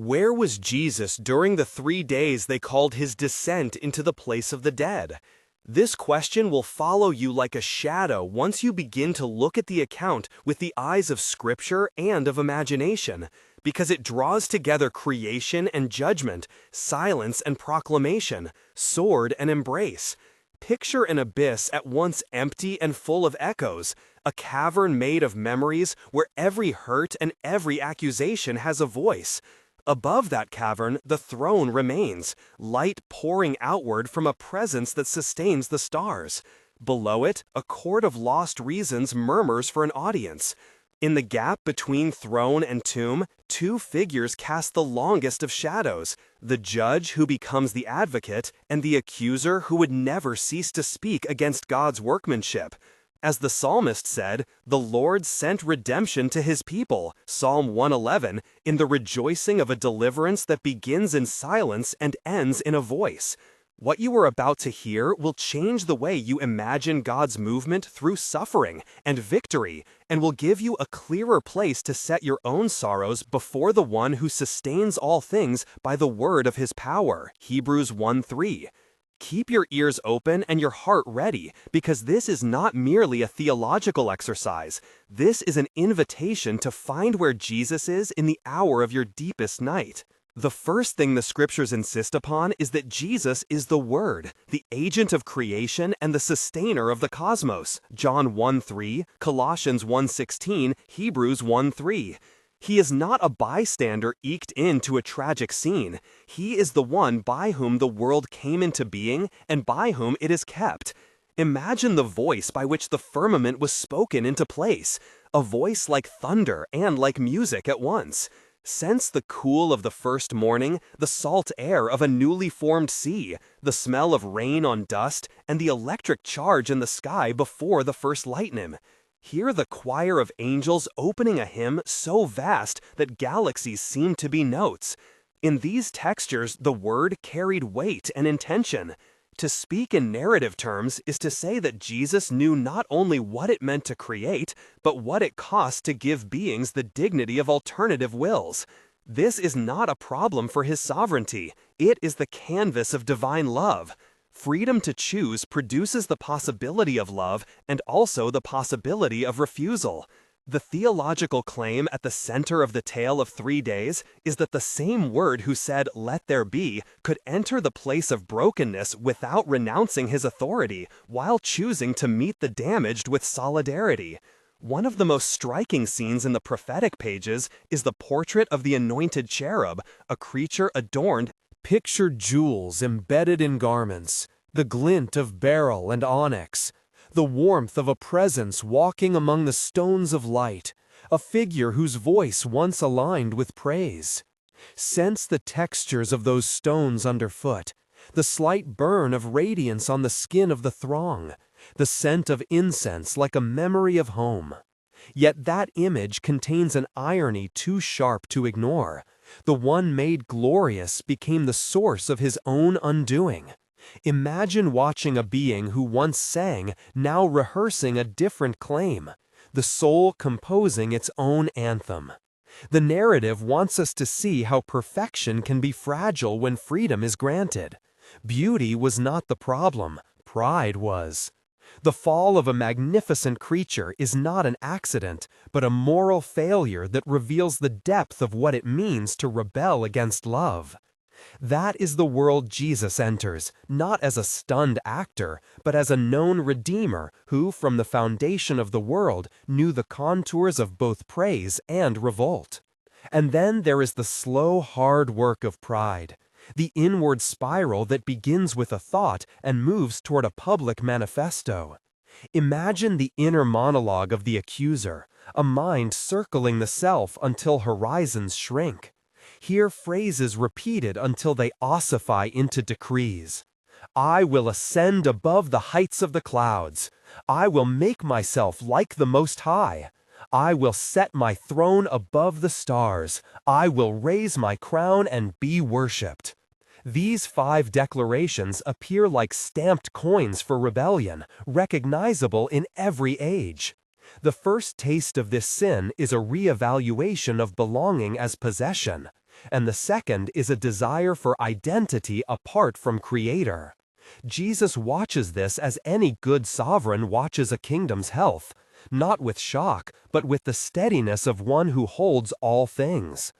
Where was Jesus during the 3 days they called his descent into the place of the dead? This question will follow you like a shadow once you begin to look at the account with the eyes of Scripture and of imagination, because it draws together creation and judgment, silence and proclamation, sword and embrace. Picture an abyss at once empty and full of echoes, a cavern made of memories where every hurt and every accusation has a voice. Above that cavern, the throne remains, light pouring outward from a presence that sustains the stars. Below it, a court of lost reasons murmurs for an audience. In the gap between throne and tomb, two figures cast the longest of shadows, the judge who becomes the advocate, and the accuser who would never cease to speak against God's workmanship. As the psalmist said, the Lord sent redemption to his people, Psalm 111, in the rejoicing of a deliverance that begins in silence and ends in a voice. What you are about to hear will change the way you imagine God's movement through suffering and victory, and will give you a clearer place to set your own sorrows before the one who sustains all things by the word of his power, Hebrews 1:3. Keep your ears open and your heart ready, because this is not merely a theological exercise. This is an invitation to find where Jesus is in the hour of your deepest night. The first thing the Scriptures insist upon is that Jesus is the Word, the agent of creation and the sustainer of the cosmos, John 1:3, Colossians 1:16, Hebrews 1:3. He is not a bystander eked into a tragic scene. He is the one by whom the world came into being and by whom it is kept. Imagine the voice by which the firmament was spoken into place, a voice like thunder and like music at once. Sense the cool of the first morning, the salt air of a newly formed sea, the smell of rain on dust, and the electric charge in the sky before the first lightning. Hear the choir of angels opening a hymn so vast that galaxies seem to be notes. In these textures, the word carried weight and intention. To speak in narrative terms is to say that Jesus knew not only what it meant to create, but what it cost to give beings the dignity of alternative wills. This is not a problem for his sovereignty. It is the canvas of divine love. Freedom to choose produces the possibility of love and also the possibility of refusal. The theological claim at the center of the tale of 3 days is that the same word who said, "Let there be," could enter the place of brokenness without renouncing his authority, while choosing to meet the damaged with solidarity. One of the most striking scenes in the prophetic pages is the portrait of the anointed cherub, a creature adorned. Picture jewels embedded in garments, the glint of beryl and onyx, the warmth of a presence walking among the stones of light, a figure whose voice once aligned with praise. Sense the textures of those stones underfoot, the slight burn of radiance on the skin of the throng, the scent of incense like a memory of home. Yet that image contains an irony too sharp to ignore. The one made glorious became the source of his own undoing. Imagine watching a being who once sang, now rehearsing a different claim, the soul composing its own anthem. The narrative wants us to see how perfection can be fragile when freedom is granted. Beauty was not the problem, pride was. The fall of a magnificent creature is not an accident, but a moral failure that reveals the depth of what it means to rebel against love. That is the world Jesus enters, not as a stunned actor, but as a known Redeemer who, from the foundation of the world, knew the contours of both praise and revolt. And then there is the slow, hard work of pride. The inward spiral that begins with a thought and moves toward a public manifesto. Imagine the inner monologue of the accuser, a mind circling the self until horizons shrink. Hear phrases repeated until they ossify into decrees. I will ascend above the heights of the clouds. I will make myself like the Most High. I will set my throne above the stars. I will raise my crown and be worshipped. These 5 declarations appear like stamped coins for rebellion, recognizable in every age. The first taste of this sin is a re-evaluation of belonging as possession. and the second is a desire for identity apart from Creator. Jesus watches this as any good sovereign watches a kingdom's health, not with shock, but with the steadiness of one who holds all things.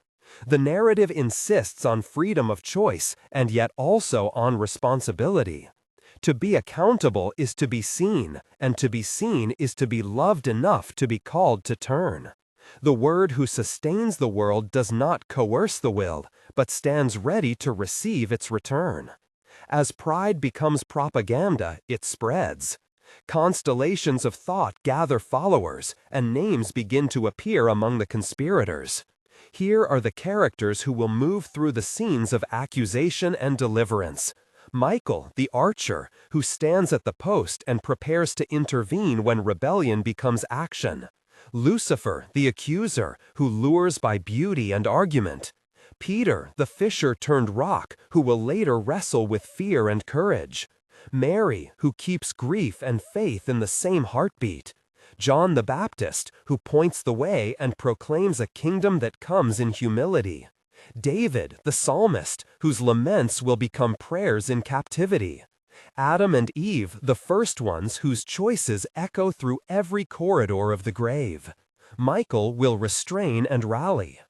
The narrative insists on freedom of choice and yet also on responsibility. To be accountable is to be seen, and to be seen is to be loved enough to be called to turn. The Word who sustains the world does not coerce the will, but stands ready to receive its return. As pride becomes propaganda, it spreads. Constellations of thought gather followers, and names begin to appear among the conspirators. Here are the characters who will move through the scenes of accusation and deliverance. Michael, the archer, who stands at the post and prepares to intervene when rebellion becomes action. Lucifer, the accuser, who lures by beauty and argument. Peter, the fisher turned rock, who will later wrestle with fear and courage. Mary, who keeps grief and faith in the same heartbeat. John the Baptist, who points the way and proclaims a kingdom that comes in humility. David, the psalmist, whose laments will become prayers in captivity. Adam and Eve, the first ones whose choices echo through every corridor of the grave. Michael will restrain and rally.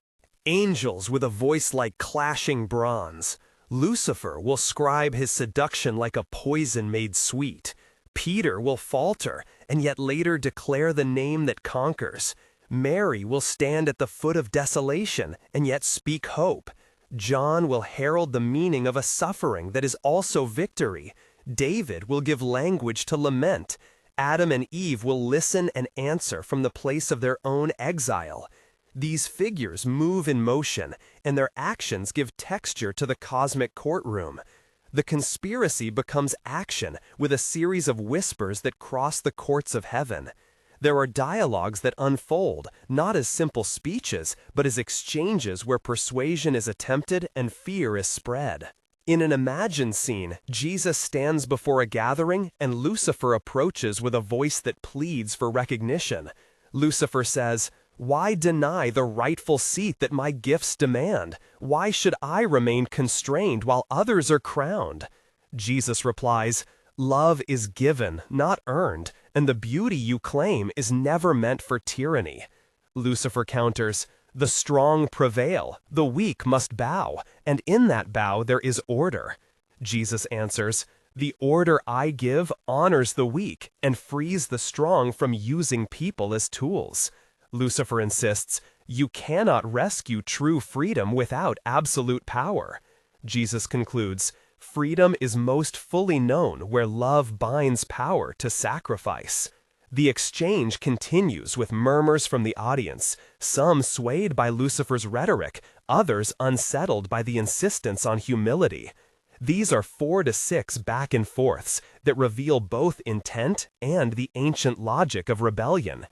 Angels with a voice like clashing bronze. Lucifer will scribe his seduction like a poison made sweet. Peter will falter, and yet later declare the name that conquers. Mary will stand at the foot of desolation, and yet speak hope. John will herald the meaning of a suffering that is also victory. David will give language to lament. Adam and Eve will listen and answer from the place of their own exile. These figures move in motion, and their actions give texture to the cosmic courtroom. The conspiracy becomes action with a series of whispers that cross the courts of heaven. There are dialogues that unfold, not as simple speeches, but as exchanges where persuasion is attempted and fear is spread. In an imagined scene, Jesus stands before a gathering and Lucifer approaches with a voice that pleads for recognition. Lucifer says, "Why deny the rightful seat that my gifts demand? Why should I remain constrained while others are crowned?" Jesus replies, "Love is given, not earned, and the beauty you claim is never meant for tyranny." Lucifer counters, "The strong prevail, the weak must bow, and in that bow there is order." Jesus answers, "The order I give honors the weak and frees the strong from using people as tools." Lucifer insists, "You cannot rescue true freedom without absolute power." Jesus concludes, "Freedom is most fully known where love binds power to sacrifice." The exchange continues with murmurs from the audience, some swayed by Lucifer's rhetoric, others unsettled by the insistence on humility. These are 4 to 6 back and forths that reveal both intent and the ancient logic of rebellion.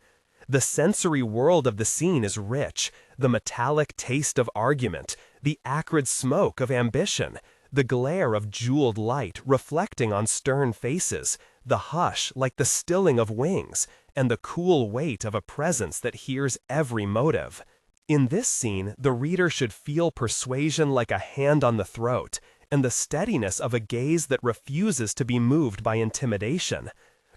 The sensory world of the scene is rich, the metallic taste of argument, the acrid smoke of ambition, the glare of jeweled light reflecting on stern faces, the hush like the stilling of wings, and the cool weight of a presence that hears every motive. In this scene, the reader should feel persuasion like a hand on the throat, and the steadiness of a gaze that refuses to be moved by intimidation.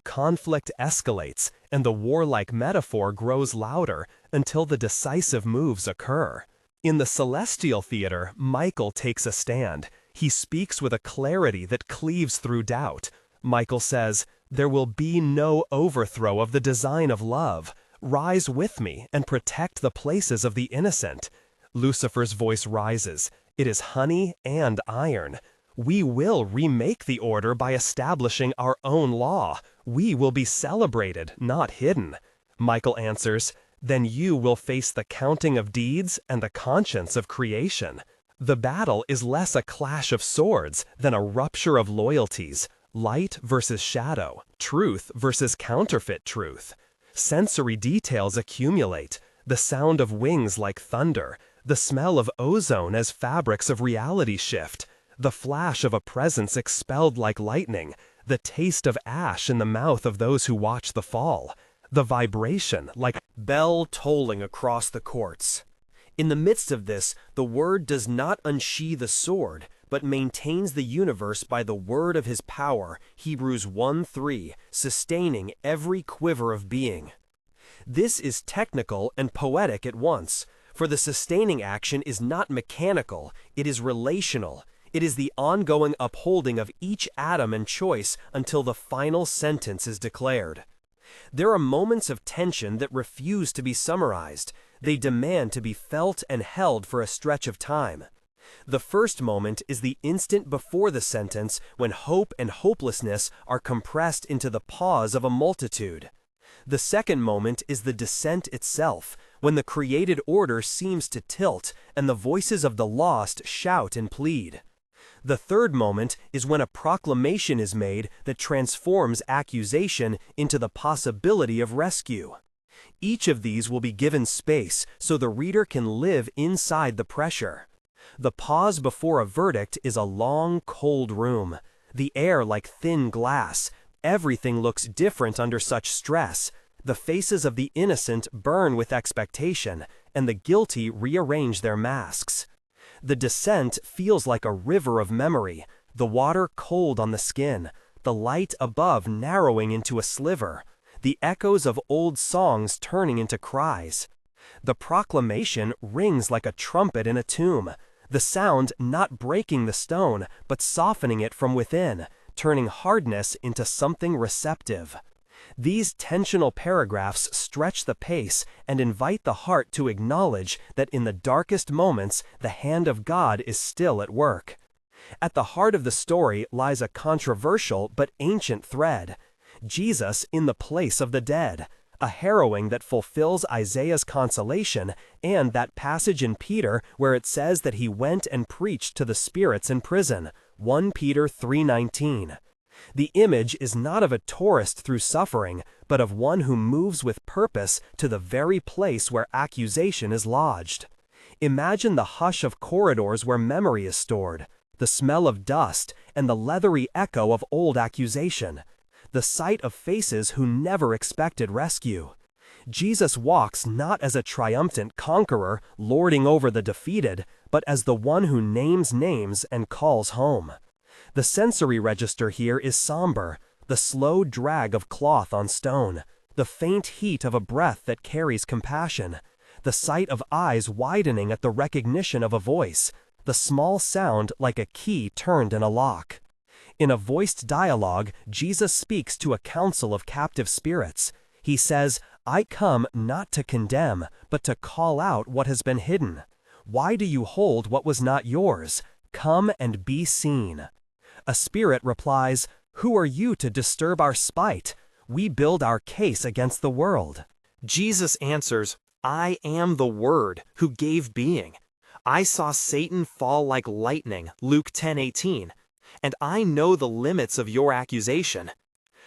Conflict escalates, and the warlike metaphor grows louder until the decisive moves occur. In the celestial theater, Michael takes a stand. He speaks with a clarity that cleaves through doubt. Michael says, "There will be no overthrow of the design of love. Rise with me and protect the places of the innocent." Lucifer's voice rises. "It is honey and iron. We will remake the order by establishing our own law. We will be celebrated, not hidden." Michael answers, "Then you will face the counting of deeds and the conscience of creation." The battle is less a clash of swords than a rupture of loyalties, light versus shadow, truth versus counterfeit truth. Sensory details accumulate, the sound of wings like thunder, the smell of ozone as fabrics of reality shift, the flash of a presence expelled like lightning, the taste of ash in the mouth of those who watch the fall, the vibration like bell tolling across the courts. In the midst of this, the Word does not unsheathe the sword, but maintains the universe by the word of his power, Hebrews 1:3, sustaining every quiver of being. This is technical and poetic at once, for the sustaining action is not mechanical, it is relational. It is the ongoing upholding of each atom and choice until the final sentence is declared. There are moments of tension that refuse to be summarized. They demand to be felt and held for a stretch of time. The first moment is the instant before the sentence when hope and hopelessness are compressed into the pause of a multitude. The second moment is the descent itself, when the created order seems to tilt and the voices of the lost shout and plead. The third moment is when a proclamation is made that transforms accusation into the possibility of rescue. Each of these will be given space so the reader can live inside the pressure. The pause before a verdict is a long, cold room. The air like thin glass. Everything looks different under such stress. The faces of the innocent burn with expectation, and the guilty rearrange their masks. The descent feels like a river of memory, the water cold on the skin, the light above narrowing into a sliver, the echoes of old songs turning into cries. The proclamation rings like a trumpet in a tomb, the sound not breaking the stone, but softening it from within, turning hardness into something receptive. These tensional paragraphs stretch the pace and invite the heart to acknowledge that in the darkest moments, the hand of God is still at work. At the heart of the story lies a controversial but ancient thread: Jesus in the place of the dead, a harrowing that fulfills Isaiah's consolation and that passage in Peter where it says that he went and preached to the spirits in prison, 1 Peter 3:19. The image is not of a tourist through suffering, but of one who moves with purpose to the very place where accusation is lodged. Imagine the hush of corridors where memory is stored, the smell of dust, and the leathery echo of old accusation, the sight of faces who never expected rescue. Jesus walks not as a triumphant conqueror lording over the defeated, but as the one who names names and calls home. The sensory register here is somber, the slow drag of cloth on stone, the faint heat of a breath that carries compassion, the sight of eyes widening at the recognition of a voice, the small sound like a key turned in a lock. In a voiced dialogue, Jesus speaks to a council of captive spirits. He says, "I come not to condemn, but to call out what has been hidden. Why do you hold what was not yours? Come and be seen." A spirit replies, "Who are you to disturb our spite? We build our case against the world." Jesus answers, "I am the Word who gave being. I saw Satan fall like lightning, Luke 10:18, and I know the limits of your accusation."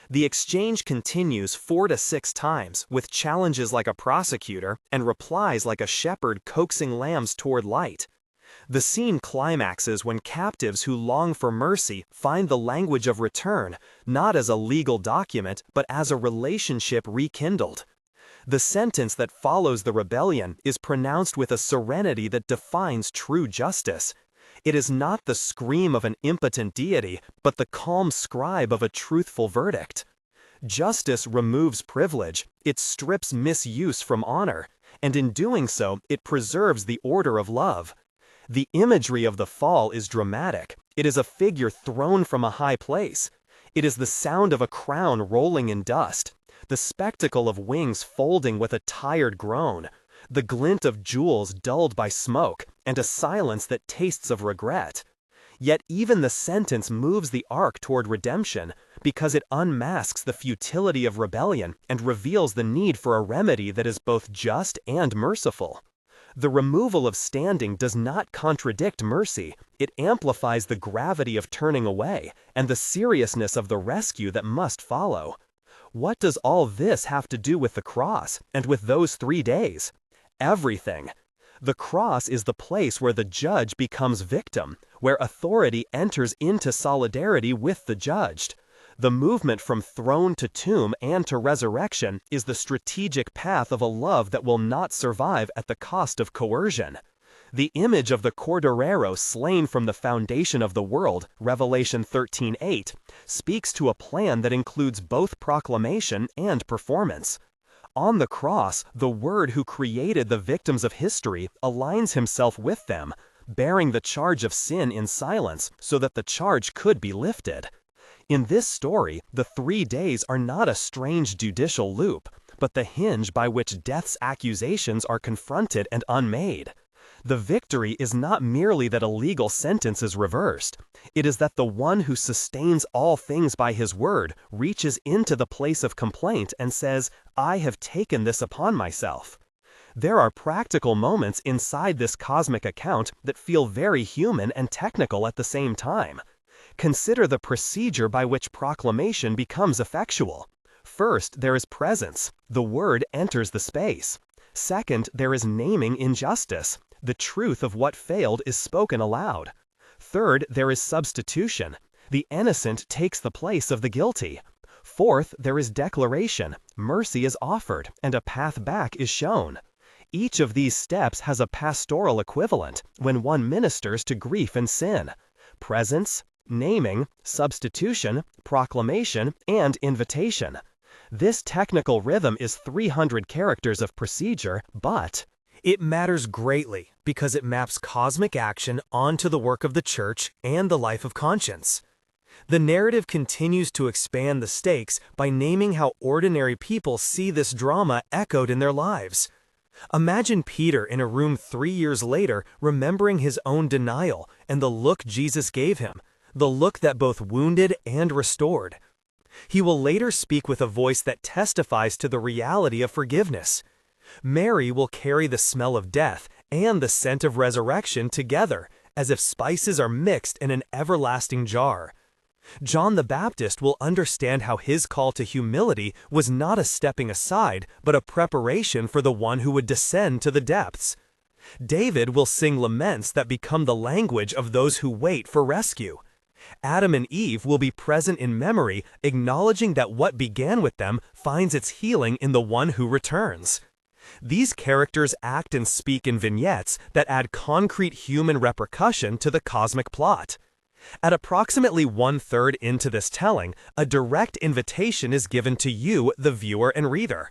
The exchange continues 4 to 6 times, with challenges like a prosecutor and replies like a shepherd coaxing lambs toward light. The scene climaxes when captives who long for mercy find the language of return, not as a legal document, but as a relationship rekindled. The sentence that follows the rebellion is pronounced with a serenity that defines true justice. It is not the scream of an impotent deity, but the calm scribe of a truthful verdict. Justice removes privilege, it strips misuse from honor, and in doing so, it preserves the order of love. The imagery of the fall is dramatic. It is a figure thrown from a high place. It is the sound of a crown rolling in dust, the spectacle of wings folding with a tired groan, the glint of jewels dulled by smoke, and a silence that tastes of regret. Yet even the sentence moves the arc toward redemption because it unmasks the futility of rebellion and reveals the need for a remedy that is both just and merciful. The removal of standing does not contradict mercy, it amplifies the gravity of turning away and the seriousness of the rescue that must follow. What does all this have to do with the cross and with those 3 days? Everything. The cross is the place where the judge becomes victim, where authority enters into solidarity with the judged. The movement from throne to tomb and to resurrection is the strategic path of a love that will not survive at the cost of coercion. The image of the Cordero slain from the foundation of the world, Revelation 13:8, speaks to a plan that includes both proclamation and performance. On the cross, the Word who created the victims of history aligns himself with them, bearing the charge of sin in silence so that the charge could be lifted. In this story, the 3 days are not a strange judicial loop, but the hinge by which death's accusations are confronted and unmade. The victory is not merely that a legal sentence is reversed. It is that the one who sustains all things by his word reaches into the place of complaint and says, "I have taken this upon myself." There are practical moments inside this cosmic account that feel very human and technical at the same time. Consider the procedure by which proclamation becomes effectual. First, there is presence. The word enters the space. Second, there is naming injustice. The truth of what failed is spoken aloud. Third, there is substitution. The innocent takes the place of the guilty. Fourth, there is declaration. Mercy is offered, and a path back is shown. Each of these steps has a pastoral equivalent when one ministers to grief and sin. Presence, naming, substitution, proclamation, and invitation. This technical rhythm is 300 characters of procedure, but it matters greatly because it maps cosmic action onto the work of the church and the life of conscience. The narrative continues to expand the stakes by naming how ordinary people see this drama echoed in their lives. Imagine Peter in a room 3 years later remembering his own denial and the look Jesus gave him, the look that both wounded and restored. He will later speak with a voice that testifies to the reality of forgiveness. Mary will carry the smell of death and the scent of resurrection together, as if spices are mixed in an everlasting jar. John the Baptist will understand how his call to humility was not a stepping aside, but a preparation for the one who would descend to the depths. David will sing laments that become the language of those who wait for rescue. Adam and Eve will be present in memory, acknowledging that what began with them finds its healing in the one who returns. These characters act and speak in vignettes that add concrete human repercussion to the cosmic plot. At approximately 1/3 into this telling, a direct invitation is given to you, the viewer and reader.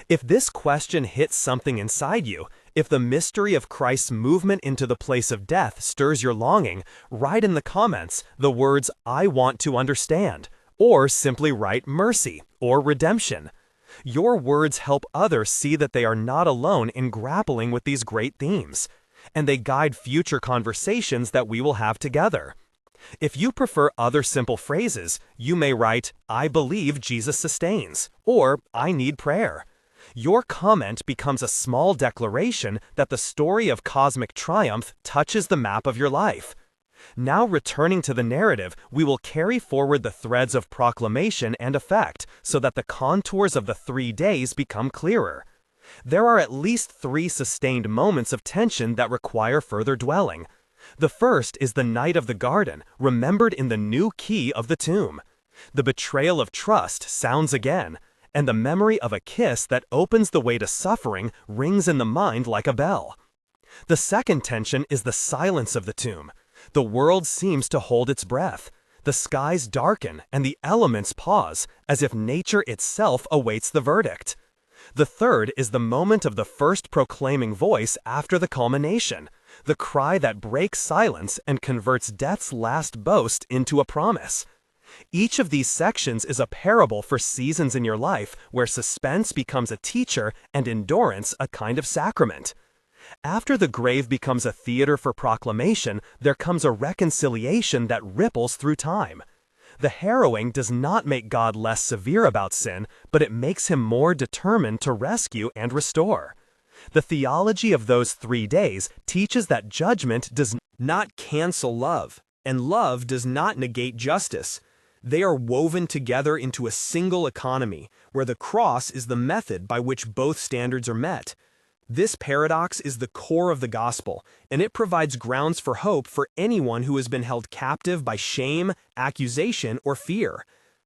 If this question hits something inside you, if the mystery of Christ's movement into the place of death stirs your longing, write in the comments the words, "I want to understand," or simply write mercy or redemption. Your words help others see that they are not alone in grappling with these great themes, and they guide future conversations that we will have together. If you prefer other simple phrases, you may write, "I believe Jesus sustains," or "I need prayer." Your comment becomes a small declaration that the story of cosmic triumph touches the map of your life. Now returning to the narrative, we will carry forward the threads of proclamation and effect so that the contours of the 3 days become clearer. There are at least 3 sustained moments of tension that require further dwelling. The first is the night of the garden, remembered in the new key of the tomb. The betrayal of trust sounds again, and the memory of a kiss that opens the way to suffering rings in the mind like a bell. The second tension is the silence of the tomb. The world seems to hold its breath. The skies darken and the elements pause, as if nature itself awaits the verdict. The third is the moment of the first proclaiming voice after the culmination, the cry that breaks silence and converts death's last boast into a promise. Each of these sections is a parable for seasons in your life where suspense becomes a teacher and endurance a kind of sacrament. After the grave becomes a theater for proclamation, there comes a reconciliation that ripples through time. The harrowing does not make God less severe about sin, but it makes him more determined to rescue and restore. The theology of those 3 days teaches that judgment does not cancel love, and love does not negate justice. They are woven together into a single economy, where the cross is the method by which both standards are met. This paradox is the core of the gospel, and it provides grounds for hope for anyone who has been held captive by shame, accusation, or fear.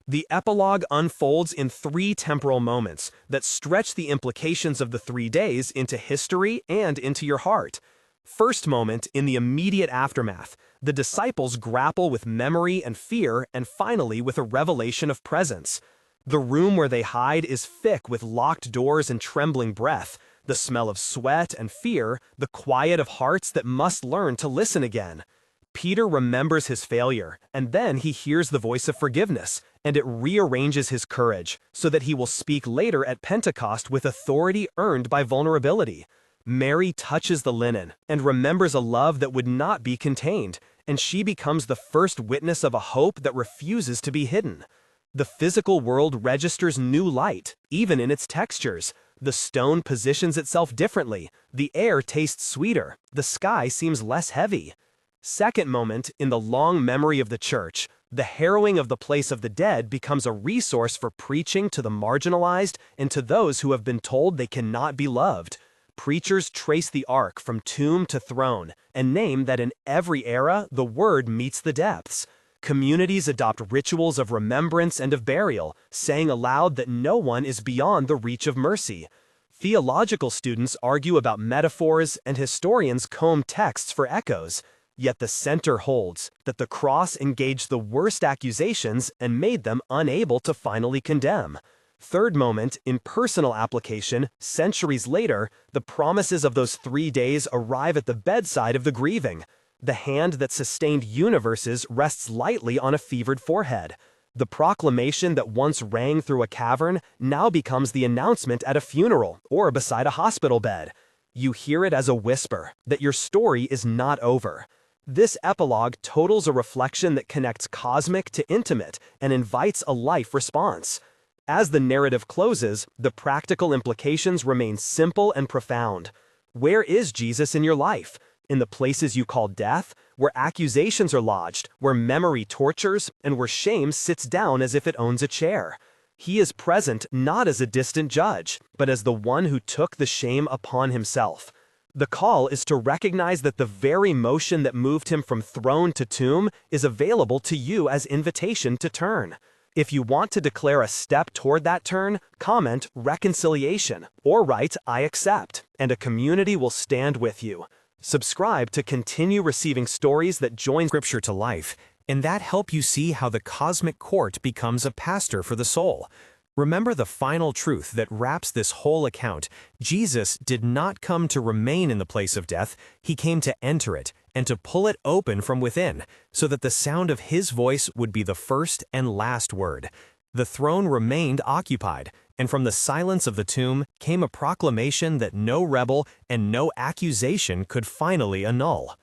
The epilogue unfolds in 3 temporal moments that stretch the implications of the 3 days into history and into your heart. First moment, in the immediate aftermath, the disciples grapple with memory and fear, and finally with a revelation of presence. The room where they hide is thick with locked doors and trembling breath, the smell of sweat and fear, the quiet of hearts that must learn to listen again. Peter remembers his failure, and then he hears the voice of forgiveness, and it rearranges his courage, so that he will speak later at Pentecost with authority earned by vulnerability. Mary touches the linen, and remembers a love that would not be contained, and she becomes the first witness of a hope that refuses to be hidden. The physical world registers new light, even in its textures. The stone positions itself differently, the air tastes sweeter, the sky seems less heavy. Second moment, in the long memory of the church, the harrowing of the place of the dead becomes a resource for preaching to the marginalized and to those who have been told they cannot be loved. Preachers trace the arc from tomb to throne and name that in every era the word meets the depths. Communities adopt rituals of remembrance and of burial, saying aloud that no one is beyond the reach of mercy. Theological students argue about metaphors and historians comb texts for echoes. Yet the center holds, that the cross engaged the worst accusations and made them unable to finally condemn. Third moment, in personal application, centuries later, the promises of those 3 days arrive at the bedside of the grieving. The hand that sustained universes rests lightly on a fevered forehead. The proclamation that once rang through a cavern now becomes the announcement at a funeral or beside a hospital bed. You hear it as a whisper, that your story is not over. This epilogue totals a reflection that connects cosmic to intimate and invites a life response. As the narrative closes, the practical implications remain simple and profound. Where is Jesus in your life? In the places you call death, where accusations are lodged, where memory tortures, and where shame sits down as if it owns a chair. He is present not as a distant judge, but as the one who took the shame upon himself. The call is to recognize that the very motion that moved him from throne to tomb is available to you as invitation to turn. If you want to declare a step toward that turn, comment reconciliation or write I accept, and a community will stand with you. Subscribe to continue receiving stories that join Scripture to life, and that help you see how the cosmic court becomes a pastor for the soul. Remember the final truth that wraps this whole account. Jesus did not come to remain in the place of death, he came to enter it and to pull it open from within, so that the sound of his voice would be the first and last word. The throne remained occupied, and from the silence of the tomb came a proclamation that no rebel and no accusation could finally annul.